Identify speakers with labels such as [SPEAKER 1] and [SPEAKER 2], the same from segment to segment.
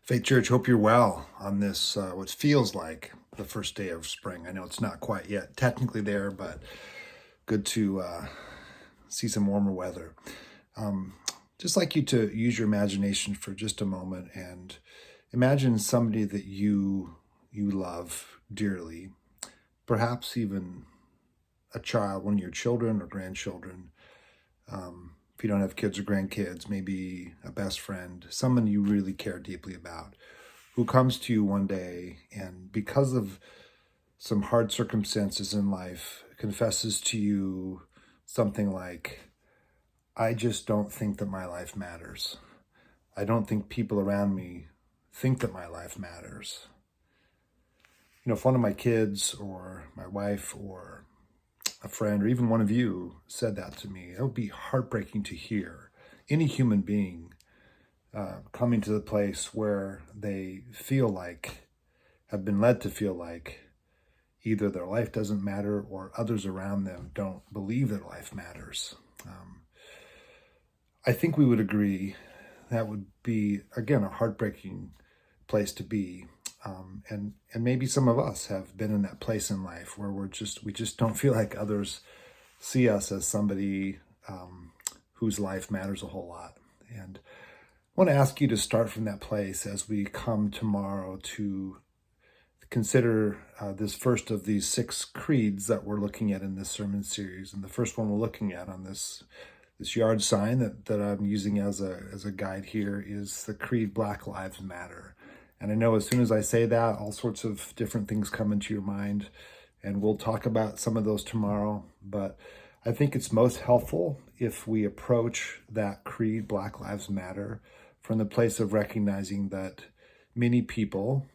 [SPEAKER 1] Faith Church, hope you're well on this, what feels like the first day of spring. I know it's not quite yet technically there, but good to see some warmer weather. Um, just like you to use your imagination for just a moment and imagine somebody that you love dearly, perhaps even a child, one of your children or grandchildren. If you don't have kids or grandkids, maybe a best friend, someone you really care deeply about, who comes to you one day and because of some hard circumstances in life, confesses to you something like, I just don't think that my life matters. I don't think people around me think that my life matters. If one of my kids or my wife or a friend or even one of you said that to me, it would be heartbreaking to hear. Any human being coming to the place where they feel like, have been led to feel like either their life doesn't matter or others around them don't believe their life matters. I think we would agree that would be, again, a heartbreaking place to be. And maybe some of us have been in that place in life where we just don't feel like others see us as somebody whose life matters a whole lot. And I want to ask you to start from that place as we come tomorrow to consider this first of these 6 creeds that we're looking at in this sermon series. And the first one we're looking at on this yard sign that I'm using as a guide here is the creed, Black Lives Matter. And I know as soon as I say that, all sorts of different things come into your mind, and we'll talk about some of those tomorrow. But I think it's most helpful if we approach that creed, Black Lives Matter, from the place of recognizing that many people,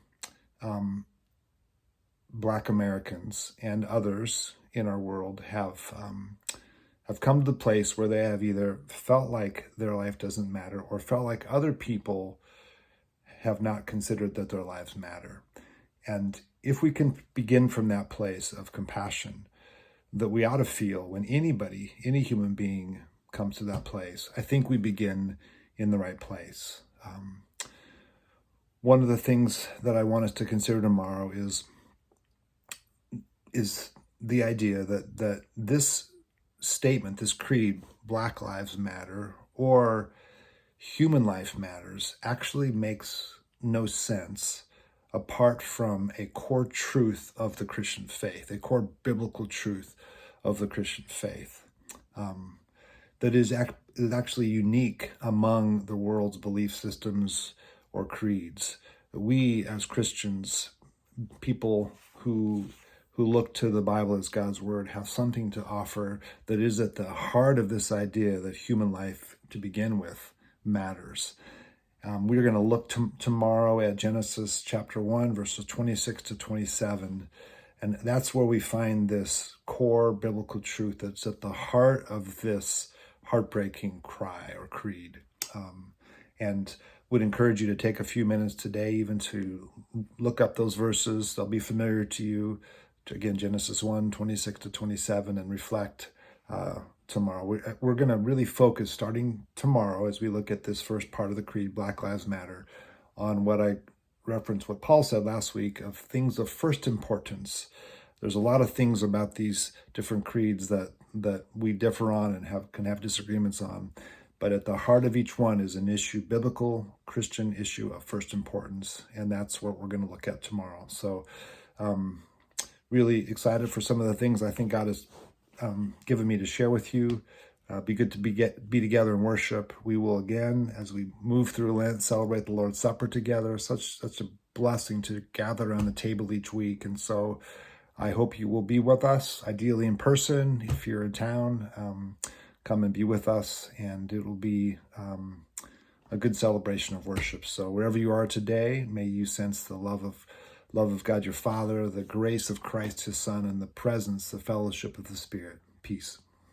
[SPEAKER 1] Black Americans and others in our world have come to the place where they have either felt like their life doesn't matter or felt like other people have not considered that their lives matter. And if we can begin from that place of compassion that we ought to feel when any human being comes to that place, I think we begin in the right place. One of the things that I want us to consider tomorrow is the idea that this statement, this creed, Black Lives Matter, or human life matters, actually makes no sense apart from a core truth of the Christian faith, a core biblical truth of the Christian faith that is actually unique among the world's belief systems or creeds. We as Christians, people who look to the Bible as God's word, have something to offer that is at the heart of this idea that human life, to begin with, matters. We're going to look tomorrow at Genesis chapter 1, verses 26 to 27. And that's where we find this core biblical truth that's at the heart of this heartbreaking cry or creed. And would encourage you to take a few minutes today even to look up those verses. They'll be familiar to you. Again, Genesis 1, 26 to 27, and reflect tomorrow. We're going to really focus starting tomorrow as we look at this first part of the creed, Black Lives Matter, on what I referenced, what Paul said last week, of things of first importance. There's a lot of things about these different creeds that we differ on and can have disagreements on. But at the heart of each one is an issue, biblical Christian issue of first importance. And that's what we're going to look at tomorrow. So really excited for some of the things I think God has given me to share with you. Be good to be together in worship. We will again, as we move through Lent, celebrate the Lord's Supper together. Such a blessing to gather around the table each week. And so I hope you will be with us, ideally in person. If you're in town, come and be with us, and it will be a good celebration of worship. So wherever you are today, may you sense the love of God your Father, the grace of Christ his Son, and the presence, the fellowship of the Spirit. Peace.